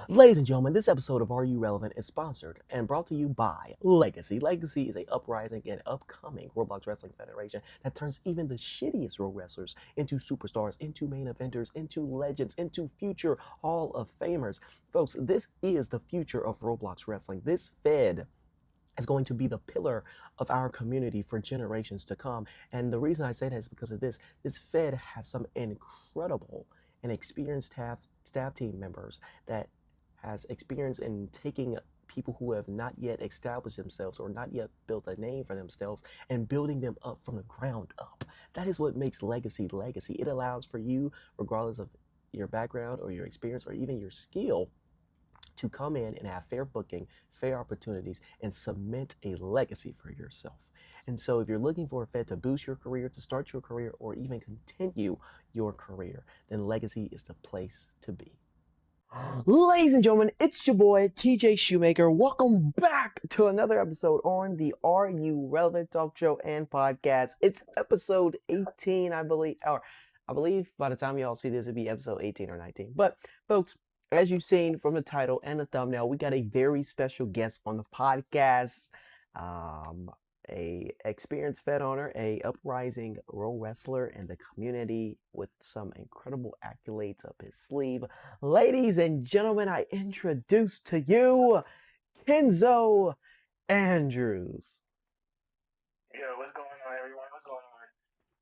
Ladies and gentlemen, this episode of Are You Relevant is sponsored and brought to you by Legacy. Legacy is a uprising and upcoming Roblox wrestling federation that turns even the shittiest pro wrestlers into superstars, into main eventers, into legends, into future Hall of Famers. Folks, this is the future of Roblox wrestling. This fed is going to be the pillar of our community for generations to come. And the reason I say that is because of this. This Fed has some incredible and experienced staff team members that has experience in taking people who have not yet established themselves or not yet built a name for themselves and building them up from the ground up. That is what makes legacy legacy. It allows for you, regardless of your background or your experience or even your skill, to come in and have fair booking, fair opportunities, and cement a legacy for yourself. And so, if you're looking for a Fed to boost your career, to start your career, or even continue your career, then Legacy is the place to be. Ladies and gentlemen, it's your boy TJ Shoemaker. Welcome back to another episode on the Are You Relevant talk show and podcast. It's episode 18, I believe, or I believe by the time y'all see this, it'll be episode 18 or 19. But folks, as you've seen from the title and the thumbnail, we got a very special guest on the podcast. A experienced Fed owner, a uprising role wrestler in the community with some incredible accolades up his sleeve. Ladies and gentlemen, I introduce to you Kenzo Andrews. Yo, what's going on, everyone? What's going on?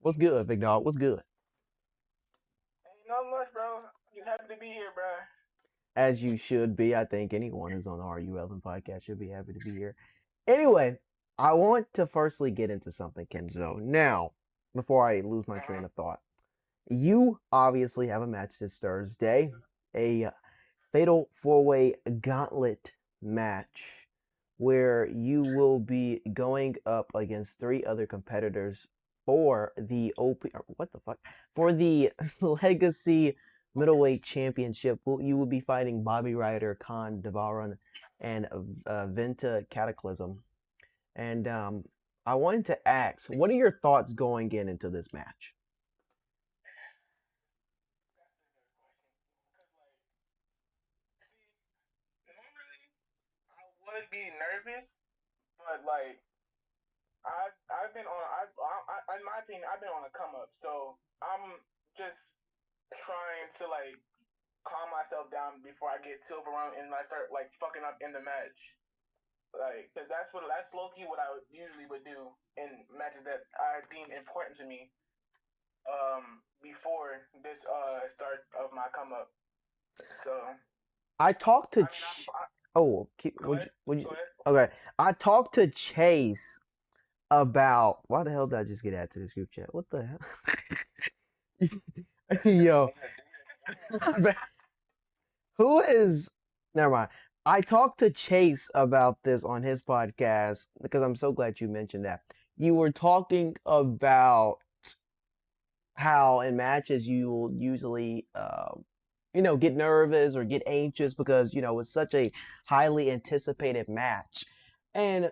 What's good, big dog? What's good? Ain't not much, bro. Just happy to be here, bro. As you should be. I think anyone who's on the Are You Relevant podcast should be happy to be here. Anyway, I want to firstly get into something, Kenzo. Now, before I lose my train of thought, you obviously have a match this Thursday, a fatal four-way gauntlet match where you will be going up against three other competitors for the for the Legacy Middleweight Championship. You will be fighting Bobby Ryder, Khan Devaran, and Venta Cataclysm. And I wanted to ask, what are your thoughts going into this match? Normally, I would be nervous, but like, I've been on, in my opinion, I've been on a come up, so I'm just trying to like calm myself down before I get too overwhelmed and I start like fucking up in the match. Like, cause that's low key what I usually would do in matches that I deem important to me. Before this start of my come up. So I talked to. I mean, go Would ahead. would you? Go ahead. Okay, I talked to Chase about why the hell did I just get added to this group chat? What the hell? Yo, who is? Never mind. I talked to Chase about this on his podcast because I'm so glad you mentioned that. You were talking about how in matches you will usually, get nervous or get anxious because it's such a highly anticipated match, and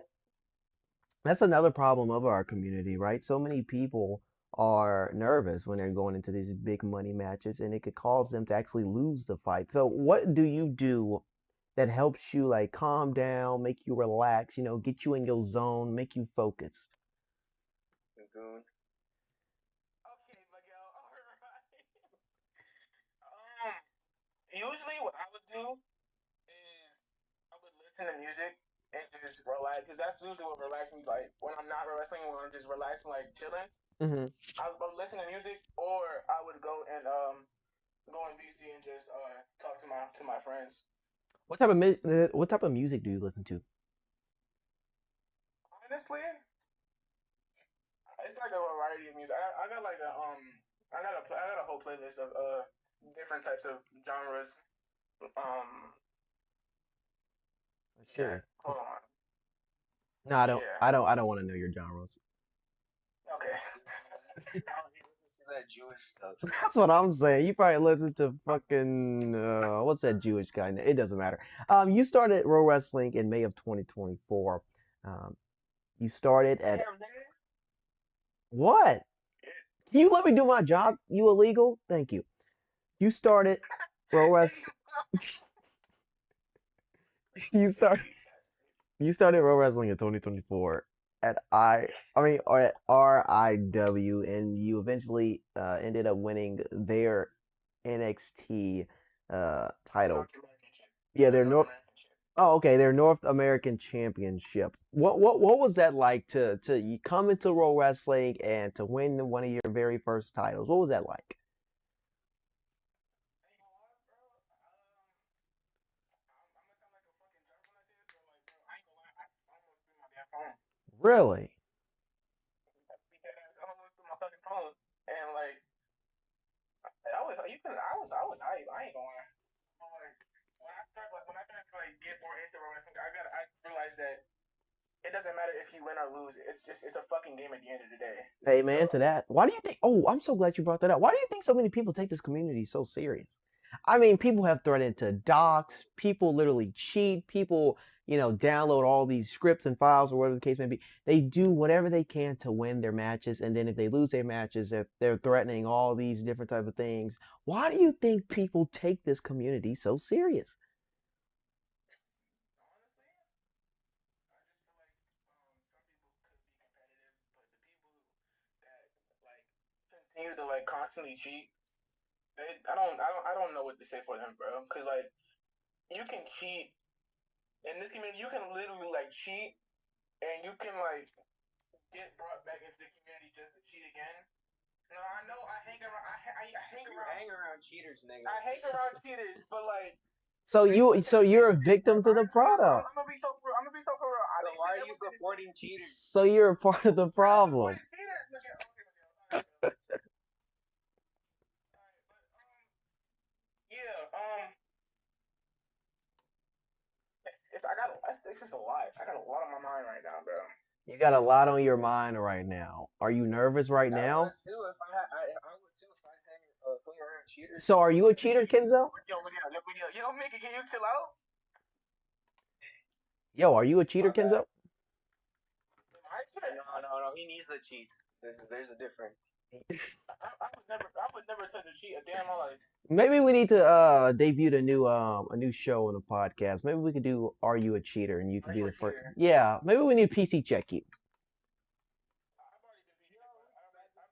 that's another problem of our community, right? So many people are nervous when they're going into these big money matches, and it could cause them to actually lose the fight. So, what do you do that helps you like calm down, make you relax, get you in your zone, make you focused? Goon. Okay, Miguel. All right. Usually what I would do is I would listen to music and just relax, because that's usually what relaxes me. Like when I'm not wrestling, when I'm just relaxing, like chilling, Hmm. I would listen to music, or I would go and go in VC and just talk to my friends. What type of music do you listen to? Honestly, it's like a variety of music. I got like I got a whole playlist of different types of genres. Um, Let's see. yeah. Hold on. No, I don't. Yeah. I don't want to know your genres. Okay. That Jewish stuff. That's what I'm saying. You probably listen to fucking what's that Jewish guy? It doesn't matter. You started pro wrestling in May of 2024. Um, you started at Damn, nigga. what? Can you let me do my job? You illegal? Thank you. You started pro wrestling. You start you started pro wrestling in 2024 at or at RIW, and you eventually ended up winning their NXT title. Yeah, their North. Oh, okay, their North American Championship. What was that like to you come into Pro Wrestling and to win one of your very first titles? What was that like? Really? I almost threw my fucking phone, and like I was, you can, I was hype. I ain't gonna lie. But like when I started to like get more into wrestling, I realized that it doesn't matter if you win or lose. It's a fucking game at the end of the day. Hey So man, to that. Why do you think? Oh, I'm so glad you brought that up. Why do you think so many people take this community so serious? I mean, people have threatened to dox. People literally cheat. People, download all these scripts and files or whatever the case may be. They do whatever they can to win their matches, and then if they lose their matches, they're threatening all these different type of things. Why do you think people take this community so serious? honestly, I just feel like some people could be competitive, but the people that like continue to like constantly cheat, I don't know what to say for them, bro. Cause like you can cheat in this community, you can literally like cheat, and you can like get brought back into the community just to cheat again. No, I know I hang around. I hang around. Hang around cheaters, nigga. I hang around cheaters, but like. So you're a victim to the product. I'm gonna be so for. I'm gonna be so for real. So why are you supporting cheaters? So you're a part of the problem. Cheaters, nigga. Yeah. It's just a lot. I got a lot on my mind right now, bro. You got a lot on your mind right now. Are you nervous right I now? would too if I would too if I hung around cheaters. So are you a cheater, Kenzo? Yo, Mickey, can you chill out? Yo, are you a cheater, My bad. Kenzo? No. He needs to cheat. There's a difference. I would never touch a cheat a day in my life. Maybe we need to debut a new show on the podcast. Maybe we could do Are You a Cheater, and you could be the first. Yeah, maybe we need to PC check you. I've already been PC checked.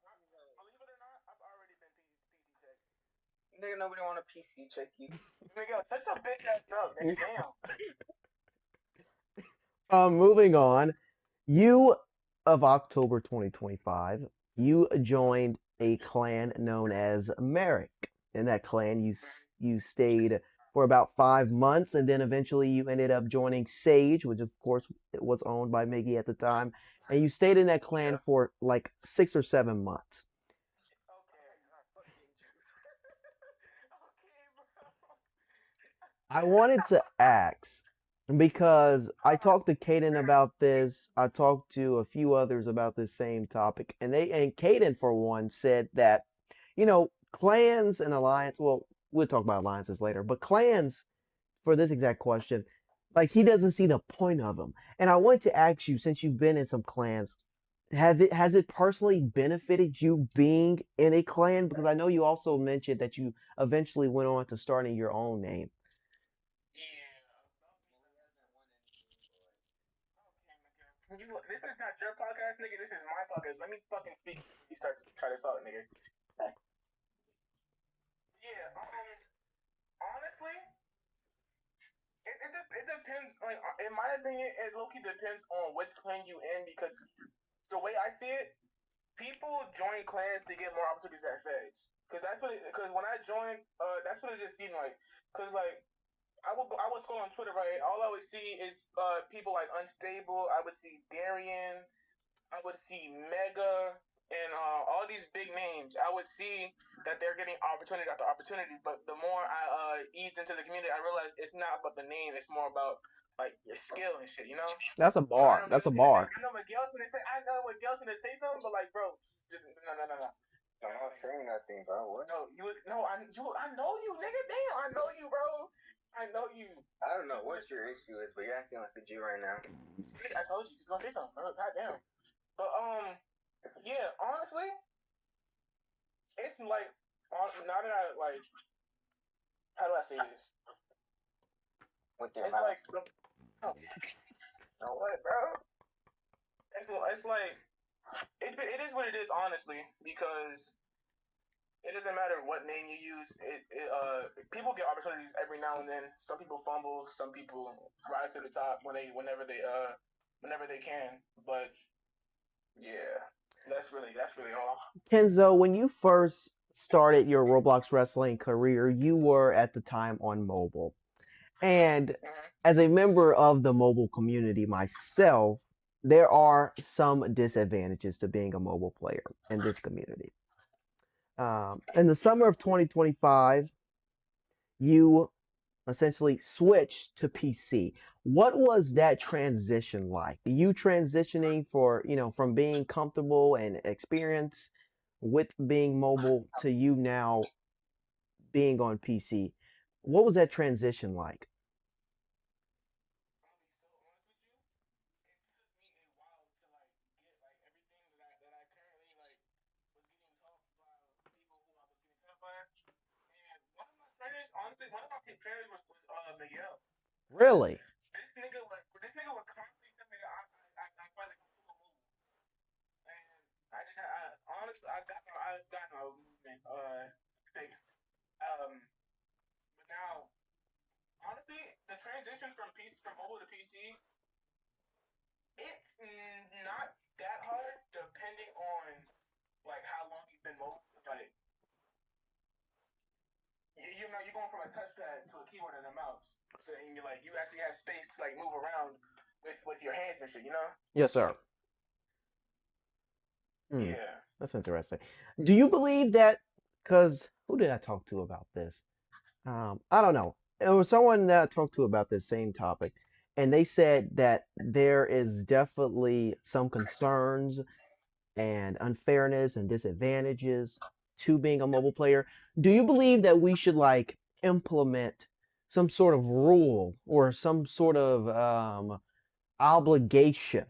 Believe it or not, I've already been PC checked. Nigga, nobody want to PC check you. Nigga, touch your bitch ass up, nigga. Damn. Moving on. You of October 2025, you joined a clan known as Merrick. In that clan, you stayed for about 5 months, and then eventually you ended up joining Sage, which of course was owned by Miggy at the time, and you stayed in that clan for like 6 or 7 months. I wanted to ask because I talked to Kaden about this. I talked to a few others about this same topic, and Kaden for one said that, clans and alliance. Well, we'll talk about alliances later, but clans for this exact question, like he doesn't see the point of them. And I wanted to ask you, since you've been in some clans, has it personally benefited you being in a clan? Because I know you also mentioned that you eventually went on to starting your own name. This is not your podcast, nigga. This is my podcast. Let me fucking speak. You start to try this out, nigga. Yeah. Honestly, it depends. Like, in my opinion, it low-key depends on which clan you in, because the way I see it, people join clans to get more opportunities at feds. Because when I joined, that's what it just seemed like. Because like I would scroll on Twitter, right? All I would see is people like Unstable. I would see Darian. I would see Mega and all these big names. I would see that they're getting opportunity after opportunity. But the more I eased into the community, I realized it's not about the name. It's more about like your skill and shit. You know? That's a bar. That's a bar. I know Miguel's gonna say. I know Miguel's gonna say something, but like, bro, no. I'm not saying nothing, bro. What? No, I know you, nigga. Damn, I know you, bro. I know you. I don't know what your issue is, but you're acting like a G right now. I told you he's gonna say something, bro. God damn. But yeah, honestly, it's like now that I like, how do I say this? with your It's mouth. like, oh, you know what, bro? It's like it is what it is, honestly, because it doesn't matter what name you use. People get opportunities every now and then. Some people fumble. Some people rise to the top whenever they can. But yeah, that's really all. Kenzo, when you first started your Roblox wrestling career, you were at the time on mobile. And Mm-hmm. as a member of the mobile community myself, there are some disadvantages to being a mobile player in this community. In the summer of 2025, you essentially switched to PC. What was that transition like? You transitioning from being comfortable and experience with being mobile to you now being on PC. What was that transition like? Honestly, one of my trainers was Miguel. Really? This nigga would constantly tell me that I felt like I'm too mobile, and honestly I got my movement fixed. But now honestly the transition from mobile to PC it's not that hard depending on like how long you've been mobile. It's like you know you're going from a touchpad to a keyboard and a mouse, so and you actually have space to like move around with your hands and shit. You know? Yes, sir. Hmm, Yeah. that's interesting. Do you believe that? Because who did I talk to about this? I don't know. It was someone that I talked to about this same topic, and they said that there is definitely some concerns and unfairness and disadvantages to being a mobile player. Do you believe that we should like implement some sort of rule or some sort of obligation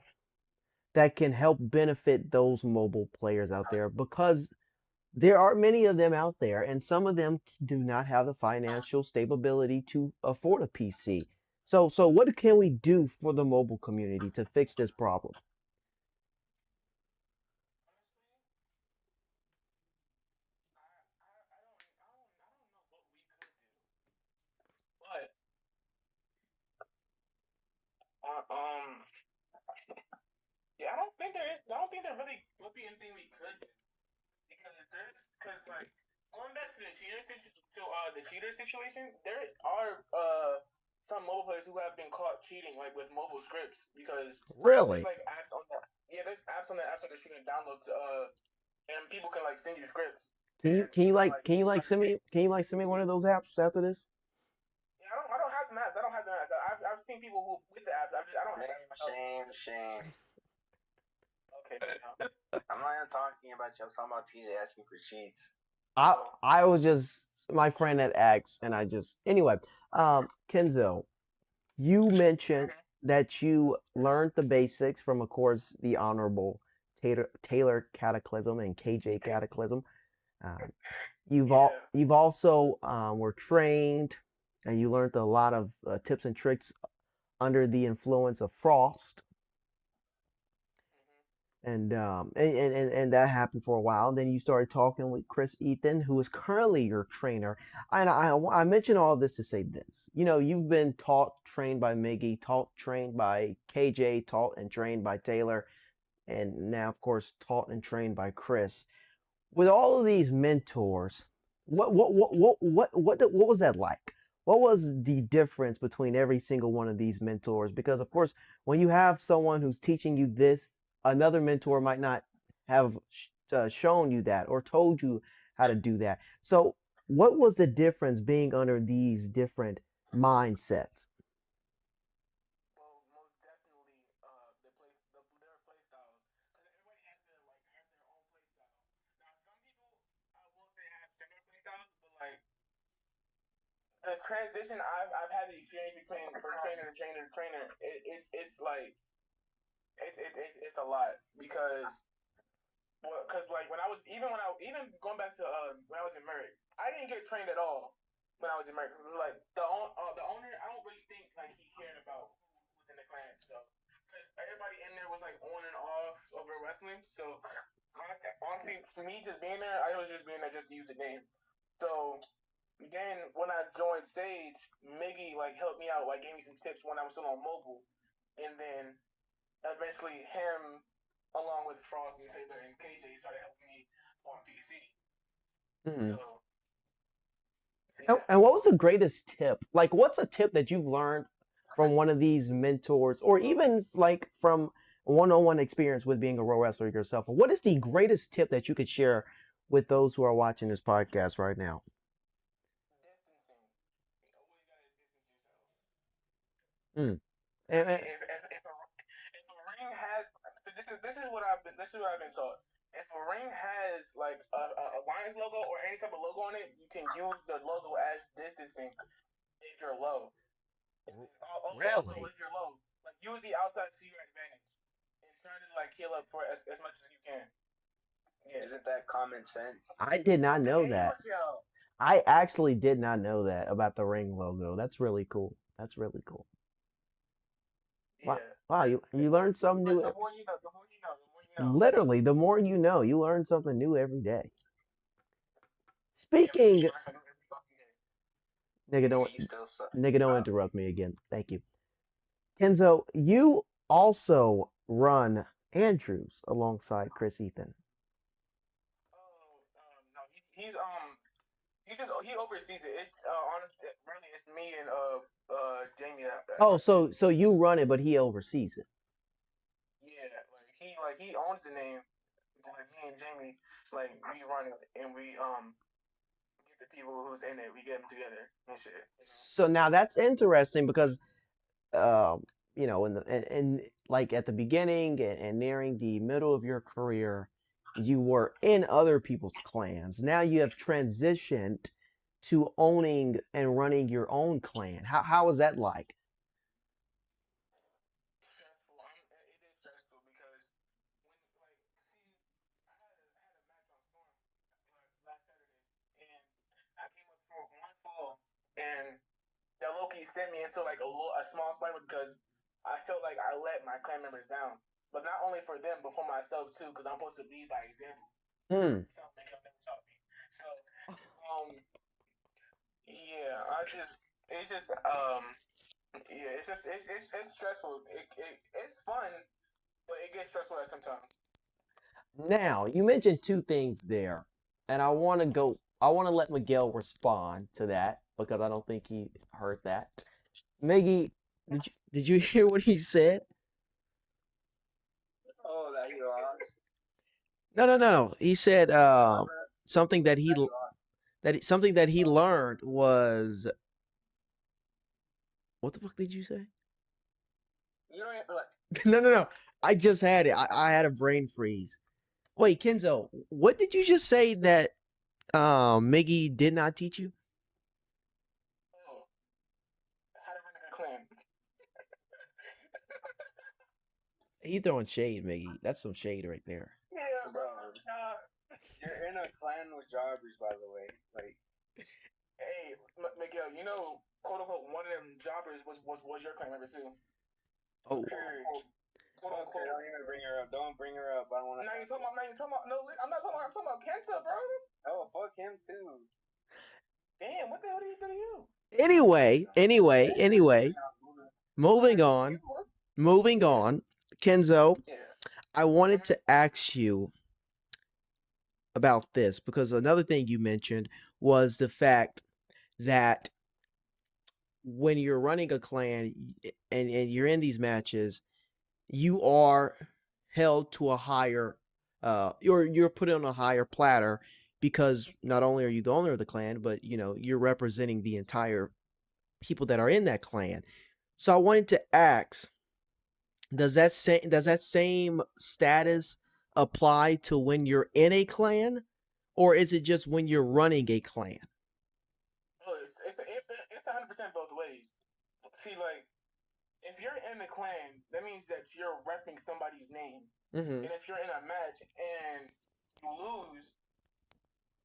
that can help benefit those mobile players out there? Because there are many of them out there, and some of them do not have the financial stability to afford a PC. So what can we do for the mobile community to fix this problem? But uh, um, yeah, I don't think there is. I don't think there really would be anything we could do because like going back to the cheater situation, there are some mobile players who have been caught cheating like with mobile scripts because there's Really? like apps on that. Yeah, there's apps on the app store that you can download to and people can like send you scripts and you can like start. Can you like send me one of those apps after this? Yeah, I don't have the apps. I don't have the apps. I've seen people who with the apps. I don't have the apps myself. Shame. Okay, now. I'm not even talking about you. I'm talking about TJ asking for cheats. I Oh. I was just my friend at X, and I just anyway. Kenzo, you mentioned Mhm. that you learned the basics from, of course, the Honorable Taylor Cataclysm and KJ Cataclysm. Um, Yeah. you've also were trained, and you learned a lot of tips and tricks under the influence of Frost. And that happened for a while. And then you started talking with Chris Ethan, who is currently your trainer. And I mention all this to say this. You know, you've been taught, trained by Miggy, taught, trained by KJ, taught and trained by Taylor, and now, of course, taught and trained by Chris. With all of these mentors, what was that like? What was the difference between every single one of these mentors? Because of course, when you have someone who's teaching you this, another mentor might not have shown you that or told you how to do that. So, what was the difference being under these different mindsets? Well, most definitely, their play styles, because everybody has their own play style. Now, some people I will say have similar play styles, but like the transition I've had the experience between from trainer to trainer to trainer, it's like it's a lot because like when I was even going back to when I was in Merrick, I didn't get trained at all. when I was in America. It was like the owner. I don't really think like he cared about who's in the clan. So because everybody in there was like on and off over wrestling. So honestly, for me just being there, I was just being there just to use the name. So then when I joined Sage, Miggy like helped me out, like gave me some tips when I was still on mobile, and then eventually him, along with Frost and Taylor and KJ, started helping me on PC. Hmm. So And, yeah. and what was the greatest tip? Like, what's a tip that you've learned from one of these mentors, or even like from one-on-one experience with being a pro wrestler yourself? What is the greatest tip that you could share with those who are watching this podcast right now? Distancing. You always gotta distance yourself. Mm. I And, mean, if a ring has this is what I've been taught. If a ring has like a Lions logo or any type of logo on it, you can use the logo as distancing if you're low. Also, really? if you're low, like use the outside to your advantage and try to like heal up for as much as you can. Yeah. Isn't that common sense? I did not know There that. we go. I actually did not know that about the ring logo. That's really cool. That's really cool. Wow. Yeah. Wow, you learn something Like new. the more you know, the more you know, the more you know. Literally, the more you learn something new every day. Yeah, for Speaking, sure. Every fucking day. nigga, Nigga, don't you still suck. nigga, don't interrupt me again. Thank you, Kenzo. You also run Andrews alongside Chris Ethan. Oh, no, he oversees it. It's honestly, really, it's me and Jamie that Oh, runs it. so you run it, but he oversees it. Yeah, like he owns the name, but like me and Jamie, like we run it and we get the people who's in it, we get them together and shit. So now that's interesting because um, in the and like at the beginning and nearing the middle of your career, you were in other people's clans. Now you have transitioned to owning and running your own clan. How is that like? Stressful. It is stressful because when like see, I had a match on Storm last Saturday, and I came up for one fall, and that Loki sent me into like a small spiral because I felt like I let my clan members down. But not only for them, but for myself too, because I'm supposed to lead by example. Hmm. Something they never taught me. So, um, yeah, yeah, it's stressful. It's fun, but it gets stressful at sometimes. Now you mentioned two things there, and I want to go. I want to let Miguel respond to that because I don't think he heard that. Maggie, did you hear what he said? Oh, that you lost. No, no, no. He said something that That you lost. something that he learned was what the fuck did you say? You don't even, like. No, no, no. I just had it. I had a brain freeze. Wait, Kenzo, what did you just say that Miggy did not teach you? Oh, how to run a good clan. He throwing shade, Miggy. That's some shade right there. Yeah, bro. Bro, you're in a clan with jobbers, by the way. Like, Hey, Miguel, you know, quote unquote, one of them jobbers was your clan member too. Oh, Quote okay, unquote. don't even bring her up. Don't bring her up. I don't want to. Now you talking about? Now you talking about? No, I'm not talking about. I'm talking about Kenta, bro. Oh, fuck him too. Damn, what the hell did he do to you? anyway, moving on. Moving on. Kenzo, Yeah. I wanted to ask you about this because another thing you mentioned was the fact that when you're running a clan and you're in these matches, you are held to a higher you're put on a higher platter because not only are you the owner of the clan, but you're representing the entire people that are in that clan. So I wanted to ask, does that same status apply to when you're in a clan, or is it just when you're running a clan? Oh, it's 100% both ways. See, like if you're in the clan, that means that you're repping somebody's name. Mm-hmm. And if you're in a match and you lose,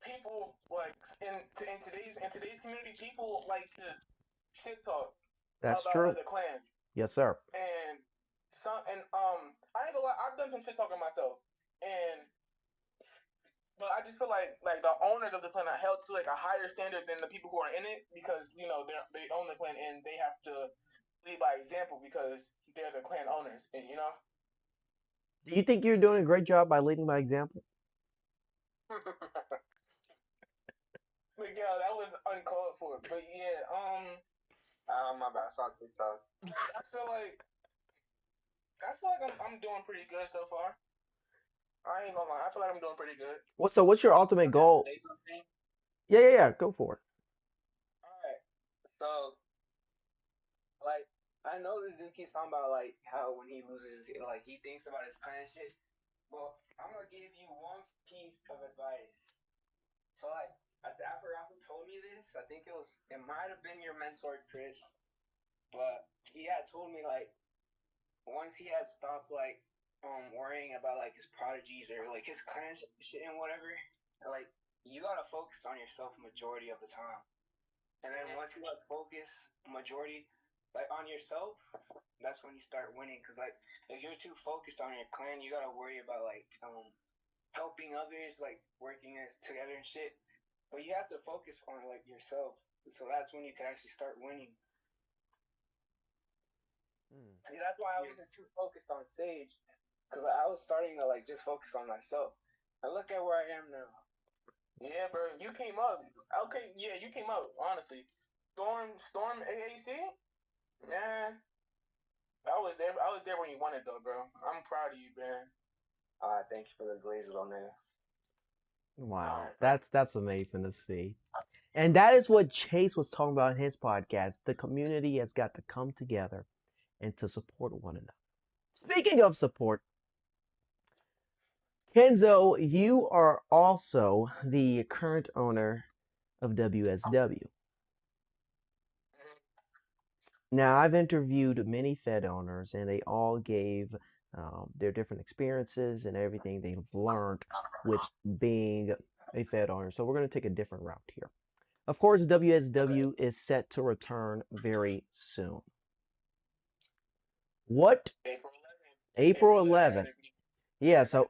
people like in today's community, people like to shit talk That's about true. other clans, Yes, sir. and I ain't gonna lie, I've done some shit talking myself, and but I just feel like the owners of the clan are held to like a higher standard than the people who are in it because they own the clan and they have to lead by example because they're the clan owners, and you know. Do you think you're doing a great job by leading by example? But yeah, that was uncalled for. But yeah, My bad. I saw TikTok. I feel like I'm doing pretty good so far. I ain't gonna lie, I feel like I'm doing pretty good. What's your ultimate goal? Say something. Yeah. Go for it. All right. So, like, I know this dude keeps talking about like how when he loses, like he thinks about his clan shit. Well, I'm gonna give you one piece of advice. So, like, after Rafa told me this, I think it might have been your mentor Chris, but he had told me like once he had stopped like worrying about like his prodigies or like his clan shit and whatever, like you gotta focus on yourself majority of the time. And then once you like focus majority like on yourself, that's when you start winning. Cause like if you're too focused on your clan, you gotta worry about like helping others, like working together and shit. But you have to focus on like yourself. So that's when you can actually start winning. See, that's why I wasn't too focused on Sage, because I was starting to like just focus on myself. And look at where I am now. Yeah, bro, you came up. Okay, yeah, you came up. Honestly, Storm AAC, man. I was there. I was there when you won it, though, bro. I'm proud of you, man. Thank you for the glazes on there. Wow, that's amazing to see. And that is what Chase was talking about in his podcast. The community has got to come together and to support one another. Speaking of support, Kenzo, you are also the current owner of WSW. Now, I've interviewed many Fed owners, and they all gave their different experiences and everything they've learned with being a Fed owner. So we're going to take a different route here. Of course, WSW is set to return very soon. What? April 11th. Yeah, so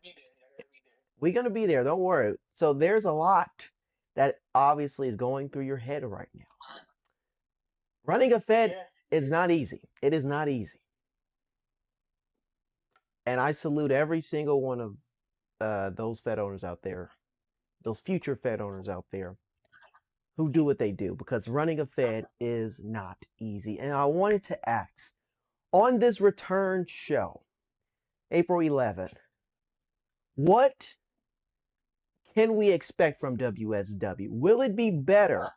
we're going to be there. Don't worry. So there's a lot that obviously is going through your head right now. Running a Fed is not easy. It is not easy. And I salute every single one of those Fed owners out there, those future Fed owners out there who do what they do, because running a Fed is not easy. And I wanted to ask, on this return show, April 11th, what can we expect from WSW? Will it be better?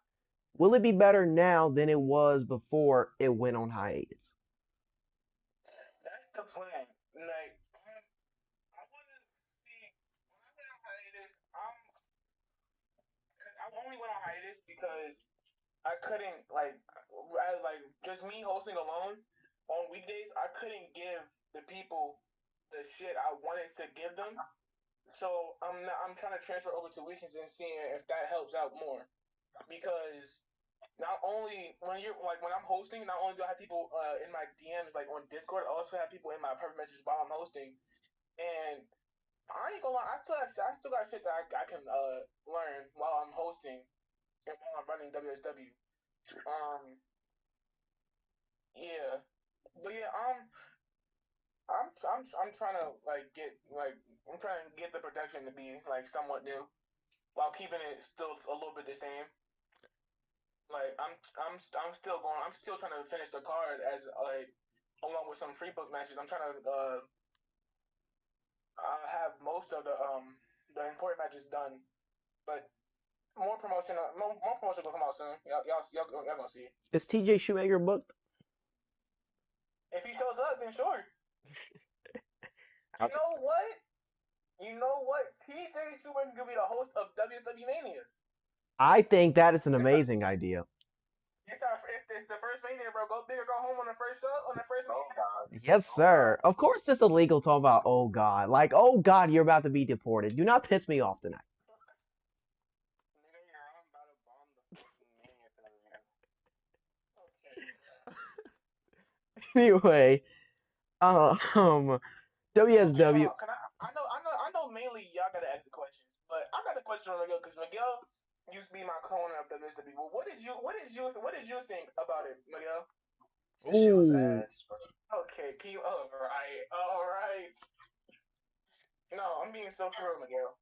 Will it be better now than it was before it went on hiatus? That's the plan. Like, I want to see when I went on hiatus. I only went on hiatus because I couldn't just me hosting alone on weekdays. I couldn't give the people the shit I wanted to give them. So I'm trying to transfer over to weekends and seeing if that helps out more because not only when I'm hosting, not only do I have people in my DMs like on Discord, I also have people in my private messages while I'm hosting, and I ain't gonna lie, I still got shit that I can learn while I'm hosting and while I'm running WSW. Yeah, but yeah, I'm trying to I'm trying to get the production to be like somewhat new while keeping it still a little bit the same. Like I'm still going. I'm still trying to finish the card as like along with some free book matches. I'm trying to have most of the important matches done, but more promotion will come out soon. Y'all gonna see. Is TJ Shoemaker booked? If he shows up, then sure. You know what? TJ Shoemaker could be the host of WSW Mania. I think that is an amazing idea. It's the first Mania, bro. Go big or go home on the first show, on the first Mania. Oh, God. Yes, sir. Of course, it's illegal talk about, oh God. Like, oh God, you're about to be deported. Do not piss me off tonight. Anyway, WSW. Can I know mainly y'all gotta ask the questions, but I got a question on Miguel because Miguel used to be my co-owner of WSW. Well, what did you think about it, Miguel? This shit was Ooh. ass, bro. Okay, all right. No, I'm being so for real, Miguel.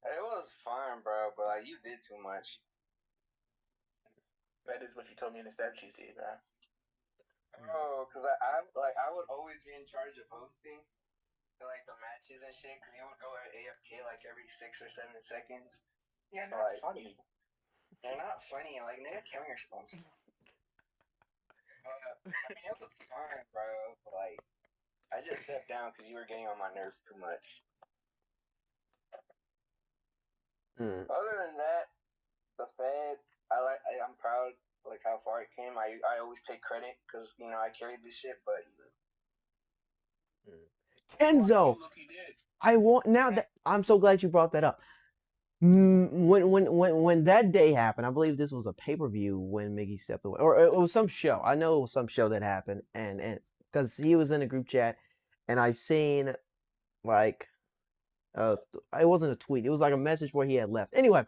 It was fine, bro, but like you did too much. That is what you told me in the stat sheet, man. Bro, cause I would always be in charge of hosting like the matches and shit, cause you would go at AFK like every 6 or 7 seconds. You're not funny. You're not funny, like nigga, kill yourself. I mean, it was fine, bro. But, like, I just stepped down because you were getting on my nerves too much. Other than that, the Fed, I'm proud like how far it came. I always take credit because you know I carried this shit, but Kenzo, I want now that I'm so glad you brought that up. When that day happened, I believe this was a pay-per-view when Miggy stepped away, or it was some show. I know it was some show that happened, and because he was in a group chat, and I seen like it wasn't a tweet, it was like a message where he had left. Anyway,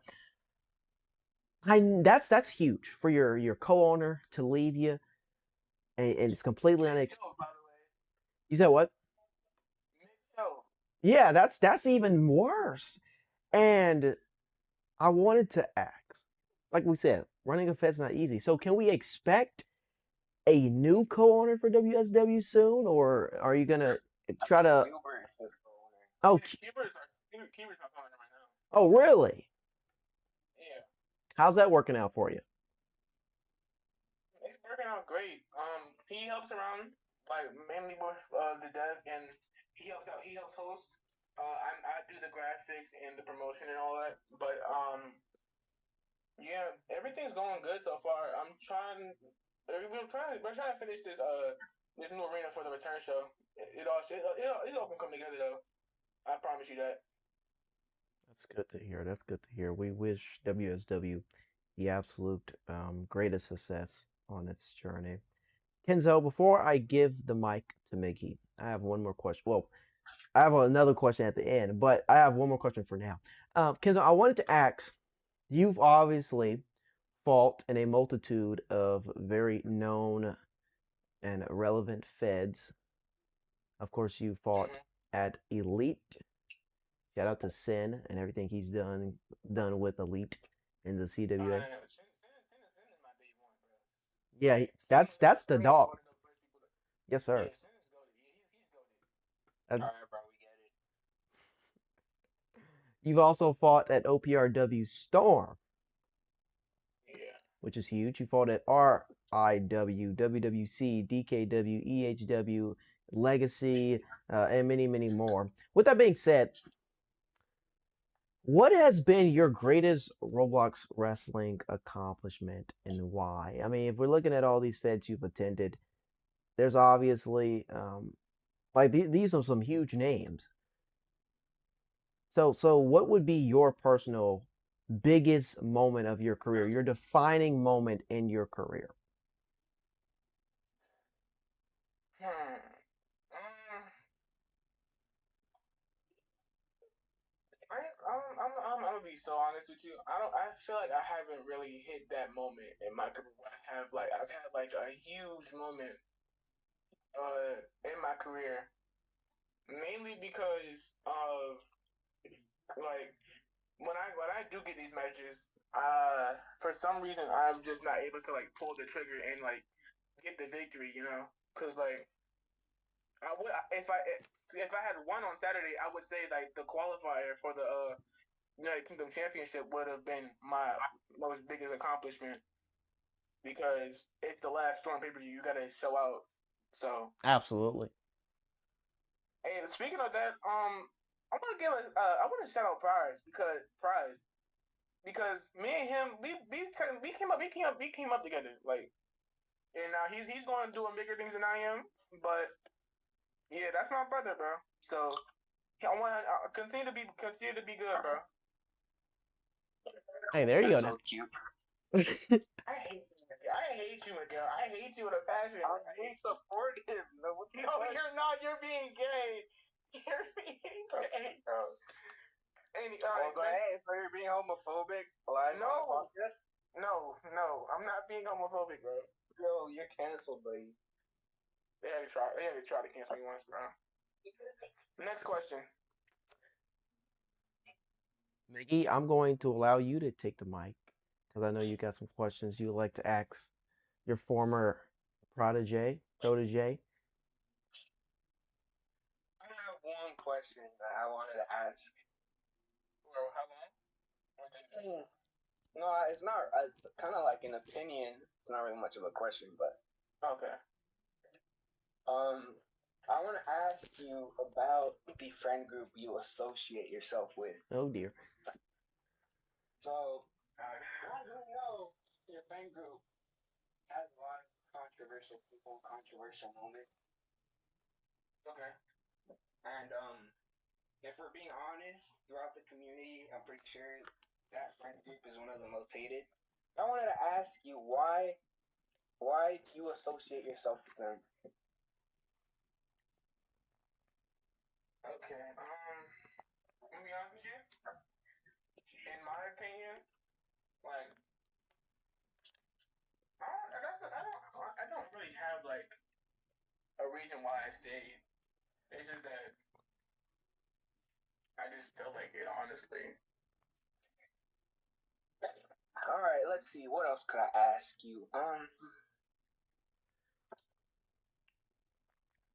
that's huge for your co-owner to leave you, and it's completely unexpected. You said what? Yeah, that's even worse. And I wanted to ask, like we said, running a Fed's not easy. So can we expect a new co-owner for WSW soon, or are you gonna try to? Oh, Keeper's my co-owner right now. Oh, really? Yeah. How's that working out for you? It's working out great. He helps around, like mainly with the dev, and he helps out. He helps host. I do the graphics and the promotion and all that. But yeah, everything's going good so far. I'm trying. We're trying to finish this new arena for the return show. It all can come together though. I promise you that. That's good to hear. That's good to hear. We wish WSW the absolute greatest success on its journey. Kenzo, before I give the mic to Miggy, I have one more question. Well, I have another question at the end, but I have one more question for now. Kenzo, I wanted to ask, you've obviously fought in a multitude of very known and relevant feds. Of course, you fought at Elite. Shout out to Kaysnn and everything he's done with Elite in the CWA. Yeah, that's the dog. Yes, sir. Yeah, Sin is goated. He's goated. That's, alright, bro, we get it. you've also fought at OPRW Storm, Yeah. which is huge. You fought at RIW, WWC, DKW, EHW, Legacy, and many, many more. With that being said, what has been your greatest Roblox wrestling accomplishment and why? I mean, if we're looking at all these feds you've attended, there's obviously like these are some huge names. So what would be your personal biggest moment of your career, your defining moment in your career? I'm gonna be so honest with you. I feel like I haven't really hit that moment in my career. I've had like a huge moment in my career, mainly because of like when I do get these matches, for some reason I'm just not able to like pull the trigger and like get the victory, you know, because like I would if I had won on Saturday, I would say like the qualifier for the United Kingdom Championship would have been my most biggest accomplishment because it's the last Storm pay per view. You gotta show out. So Absolutely. hey, speaking of that, I want to I want to shout out Prize because me and him we came up together like, and now he's going to doing bigger things than I am, but yeah, that's my brother, bro. So I want to continue to be good, bro. Hey, there you go. So cute. I hate I hate you, Miguel. I hate you with a passion. I'm being supportive. No, what the No, fuck? you're not. You're being gay. You're being gay, bro. Well, but hey, so you're being homophobic? Live on the podcast? No, I'm not being homophobic, bro. Yo, you're canceled, buddy. They had to try to cancel me once, bro. Next question. Miggy, I'm going to allow you to take the mic because I know you got some questions you'd like to ask your former protege. I have one question that I wanted to ask. Well, how long? No, it's not. It's kind of like an opinion. It's not really much of a question, but Okay. I want to ask you about the friend group you associate yourself with. Oh dear. So, I do know your friend group has a lot of controversial people, controversial moments. Okay. And if we're being honest, throughout the community, I'm pretty sure that friend group is one of the most hated. I wanted to ask you why do you associate yourself with them? Okay. Let me be honest with you. In my opinion, like, I don't really have like a reason why I stayed. It's just that I just felt like it, honestly. All right, let's see. What else could I ask you?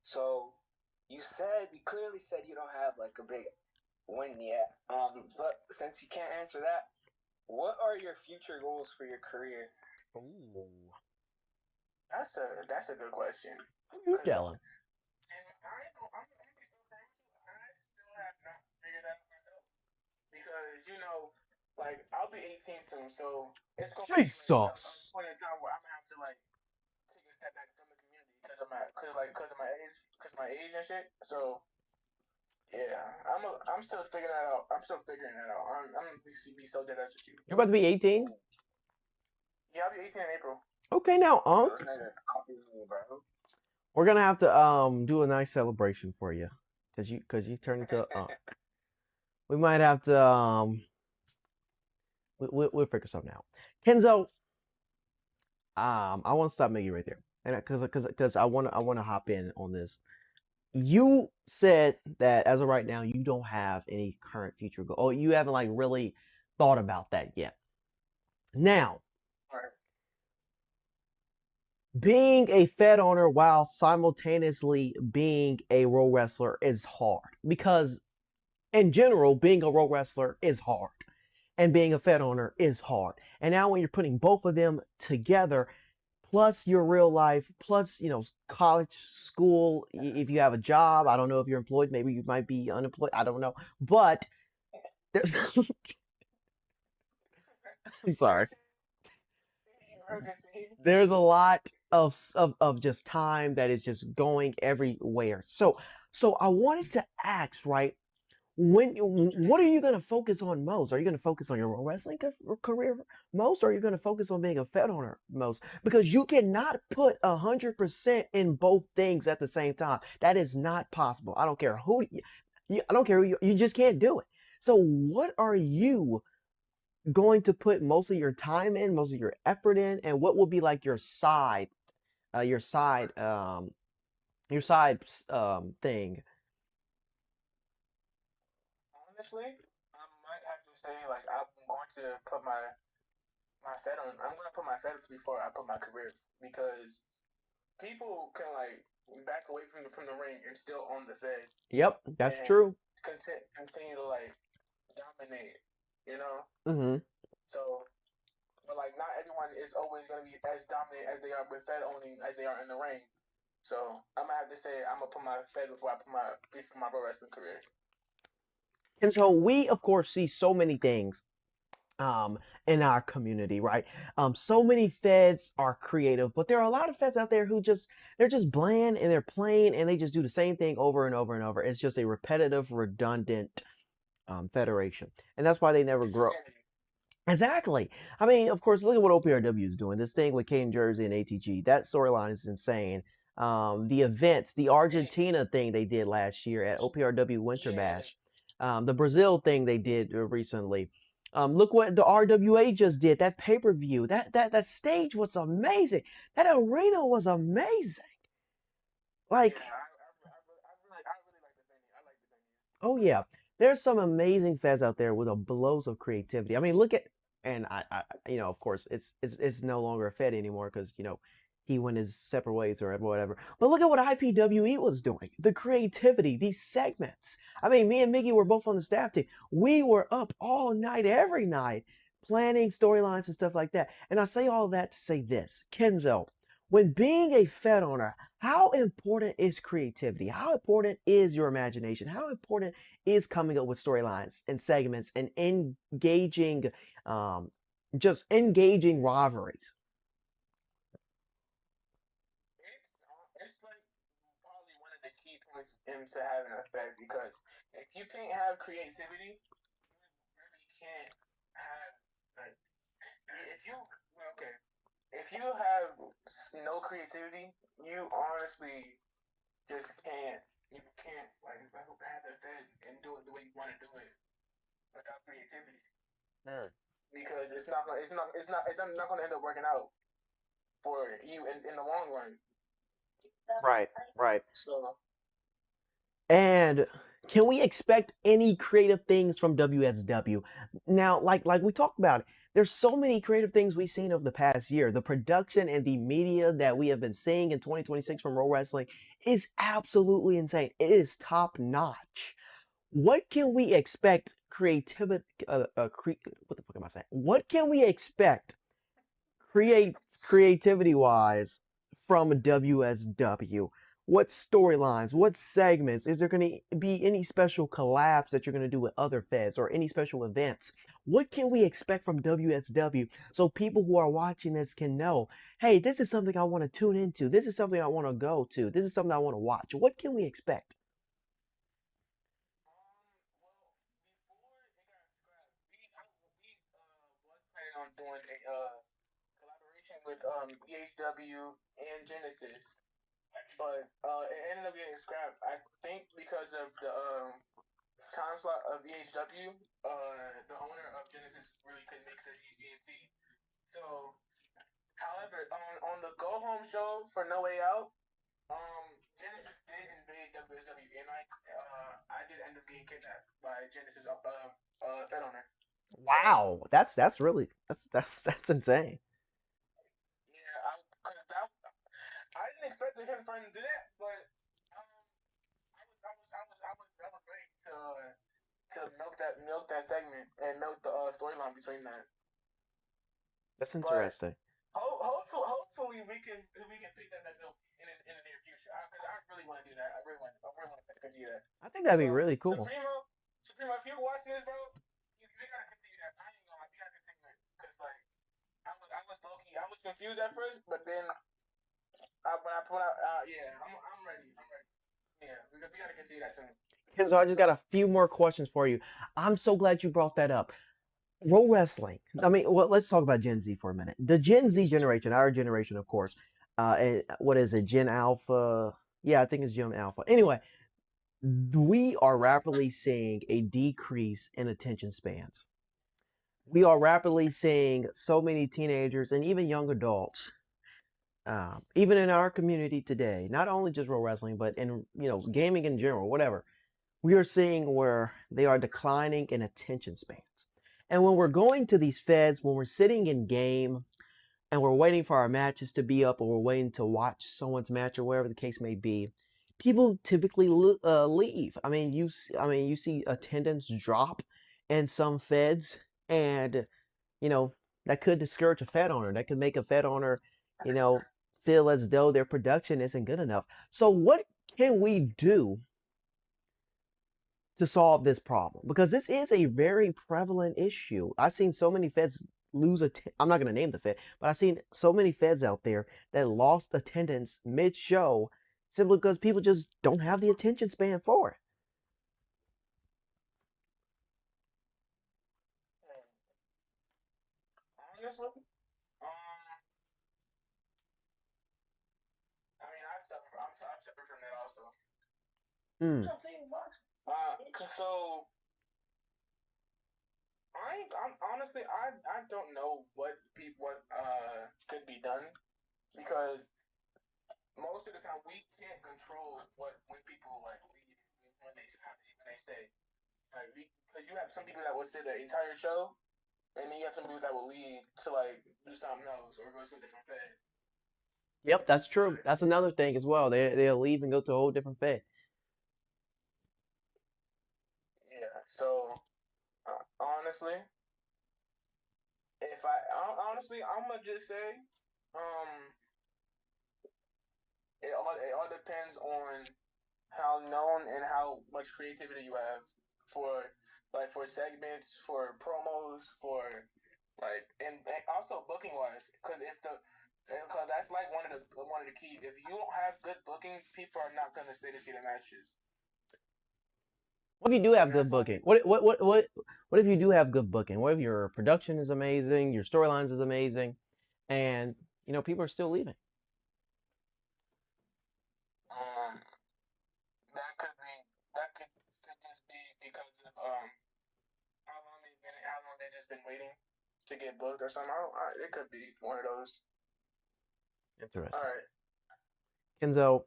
So you clearly said you don't have like a big win yet. But since you can't answer that, what are your future goals for your career? Ooh. That's a good question. You tell him. And I'm gonna be so frank with you. I still have not figured out myself because like I'll be 18 soon, so it's gonna be like, a point in time where I'm gonna have to like take a step back from the community because of my age and shit. So yeah, I'm still figuring that out. I'm gonna be so dead ass with you. You're about to be 18? Yeah, I'll be 18 in April. Okay, now, Unc. Those niggas copying me, bro. We're gonna have to do a nice celebration for you, cause you turned into Unc. We might have to we'll figure something out. Kenzo, I want to stop Miggy right there, and because I want to hop in on this. You said that as of right now you don't have any current future goal. Oh, you haven't like really thought about that yet. Now, being a Fed owner while simultaneously being a role wrestler is hard because, in general, being a role wrestler is hard, and being a Fed owner is hard. And now, when you're putting both of them together, plus your real life, plus college, school, if you have a job, I don't know if you're employed, maybe you might be unemployed, I don't know, but there's I'm sorry. There's a lot of just time that is just going everywhere. So I wanted to ask, right? What are you going to focus on most? Are you going to focus on your wrestling career most, or are you going to focus on being a Fed owner most? Because you cannot put 100% in both things at the same time. That is not possible. I don't care who I don't care who you just can't do it. So what are you going to put most of your time in, most of your effort in, and what will be like your side thing? Honestly, I might have to say like I'm going to put my Fed on. I'm going to put my Fed before I put my career because people can like back away from the ring and still own the Fed. Yep, that's true. Continue to like dominate, Mm-hmm. So, but like not everyone is always going to be as dominant as they are with Fed owning as they are in the ring. So I'm gonna have to say I'm gonna put my Fed before I put my pro wrestling career. And so we, of course, see so many things in our community, right? So many Feds are creative, but there are a lot of Feds out there who they're just bland and they're plain and they just do the same thing over and over and over. It's just a repetitive, redundant federation, and that's why they never grow. Exactly. I mean, of course, look at what OPRW is doing. This thing with Kane Jersey and ATG. That storyline is insane. The events, the Argentina thing they did last year at OPRW Winter Yeah, Bash, the Brazil thing they did recently. Look what the RWA just did. That pay per view. That stage was amazing. That arena was amazing. Yeah, Like, I really like the venue. I like the venue. oh yeah, there's some amazing feds out there with a blows of creativity. I mean, look at and of course, it's no longer a Fed anymore because he went his separate ways or whatever. But look at what IPWE was doing. The creativity, these segments. I mean, me and Miggy were both on the staff team. We were up all night, every night, planning storylines and stuff like that. And I say all that to say this, Kenzo. When being a Fed owner, how important is creativity? How important is your imagination? How important is coming up with storylines and segments and engaging, um, just engaging rivalries? It's like probably one of the key points into having a Fed because if you can't have creativity, you really can't have like if you well, okay if you have no creativity, you honestly just can't. You can't like have that Fed and do it the way you want to do it without creativity Mm. because it's not going to end up working out for you in the long run. Right, right. So And can we expect any creative things from WSW? Now, like we talked about, there's so many creative things we've seen over the past year. The production and the media that we have been seeing in 2026 from Pro Wrestling is absolutely insane. It is top notch. What can we expect creativity? What the fuck am I saying? What can we expect creativity wise from WSW? What storylines, what segments? Is there going to be any special collabs that you're going to do with other feds or any special events? What can we expect from WSW so people who are watching this can know, hey, this is something I want to tune into. This is something I want to go to. This is something I want to watch. What can we expect? well, before it got scrapped, we was planning on doing a collaboration with EHW and Genesis, but it ended up getting scrapped. I think because of the time slot of EHW, the owner of Genesis really couldn't make it because he's GMT. So, however, on the Go Home show for No Way Out, Genesis did invade WSW, and I did end up getting kidnapped by Genesis Fed owner. So Wow, that's really that's insane. yeah, because that I didn't expect him for him to do that, but I was ready to milk that segment and milk the storyline between that. That's But interesting. hopefully we can pick that milk in the near future because I really want to do that. I really want to continue that. I think that'd be So really cool. Supremo, if you're watching this, bro, you gotta continue that. I ain't gonna lie, you gotta continue it because like I was low key, I was confused at first, but then when I put out, yeah, I'm ready. I'm ready. Yeah, we gotta continue that soon. Kenzo, I just got So a few more questions for you. I'm so glad you brought that up. Pro wrestling. I mean, well, let's talk about Gen Z for a minute. The Gen Z generation, our generation, of course. And what is it? Gen Alpha? Yeah, I think it's Gen Alpha. Anyway, we are rapidly seeing a decrease in attention spans. We are rapidly seeing so many teenagers and even young adults, even in our community today, not only just pro wrestling, but in gaming in general, whatever. We are seeing where they are declining in attention spans. And when we're going to these feds, when we're sitting in game and we're waiting for our matches to be up or we're waiting to watch someone's match or whatever the case may be, people typically leave. I mean, you see attendance drop in some feds, and you know that could discourage a fed owner. That could make a fed owner, you know, feel as though their production isn't good enough. So, what can we do to solve this problem? Because this is a very prevalent issue. I've seen so many feds lose I'm not going to name the fed, but I've seen so many feds out there that lost attendance mid-show simply because people just don't have the attention span for it. honestly, I mean, I've suffered from that also. Mm. So I'm honestly, I don't know what could be done because most of the time we can't control when people like leave when they stay. Like because you have some people that will sit the entire show, and then you have some people that will leave to like do something else or go to a different fed. Yep, that's true. That's another thing as well. They'll leave and go to a whole different fed. Yeah. So honestly, if I honestly, I'm gonna just say, um, it all depends on how known and how much creativity you have for for segments, for promos, for and also booking wise, because because that's like one of the keys. If you don't have good booking, people are not gonna stay to see the matches. What if you do have And good that's why booking? What if you do have good booking? What if your production is amazing, your storylines is amazing, and people are still leaving? um that could just be because of how long they've just been waiting to get booked or something. It could be one of those. Interesting. All right. Kenzo,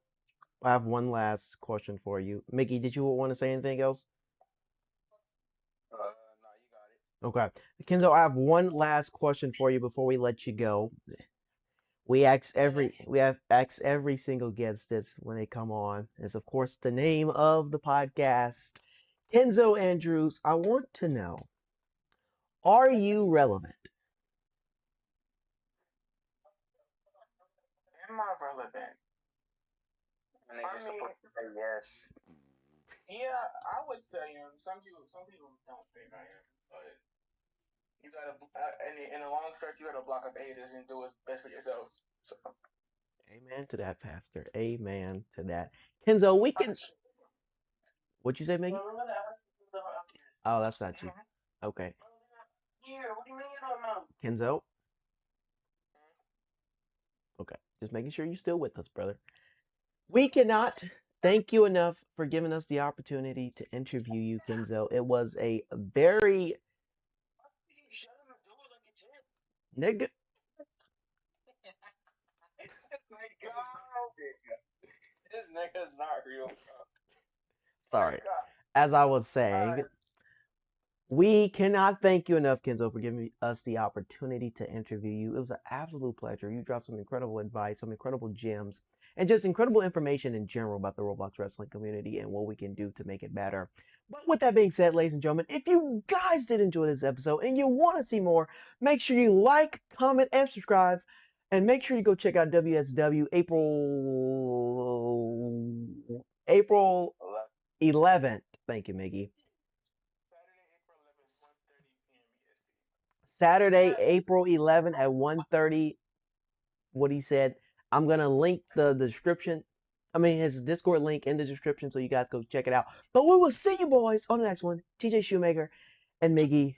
I have one last question for you. Mickey, did you want to say anything else? No, you got it. Okay. Kenzo, I have one last question for you before we let you go. We have asked every single guest this when they come on. It's of course the name of the podcast. Kenzo Andrews, I want to know, are you relevant? Am I relevant? I mean, yes. Yeah, I would say some people don't think I am, but you gotta in a long stretch you gotta block up the haters and do what's best for yourself. So Amen to that, Pastor. Amen to that. Kenzo, we can. What'd you say, Mickey? Oh, that's not you. Okay. Yeah, what do you mean you don't know? Kenzo? Okay. Just making sure you're still with us, brother. We cannot thank you enough for giving us the opportunity to interview you, Kenzo. It was a very nigga. This nigga's not real. Sorry. As I was saying, we cannot thank you enough, Kenzo, for giving us the opportunity to interview you. It was an absolute pleasure. You dropped some incredible advice, some incredible gems, and just incredible information in general about the Roblox wrestling community and what we can do to make it better. But with that being said, ladies and gentlemen, if you guys did enjoy this episode and you want to see more, make sure you like, comment, and subscribe. And make sure you go check out WSW April 11th. Thank you, Miggy. Saturday, April 11th at 1:30. What he said. I'm going to link the description. His Discord link in the description so you guys go check it out. But we will see you boys on the next one. TJ Shoemaker and Miggy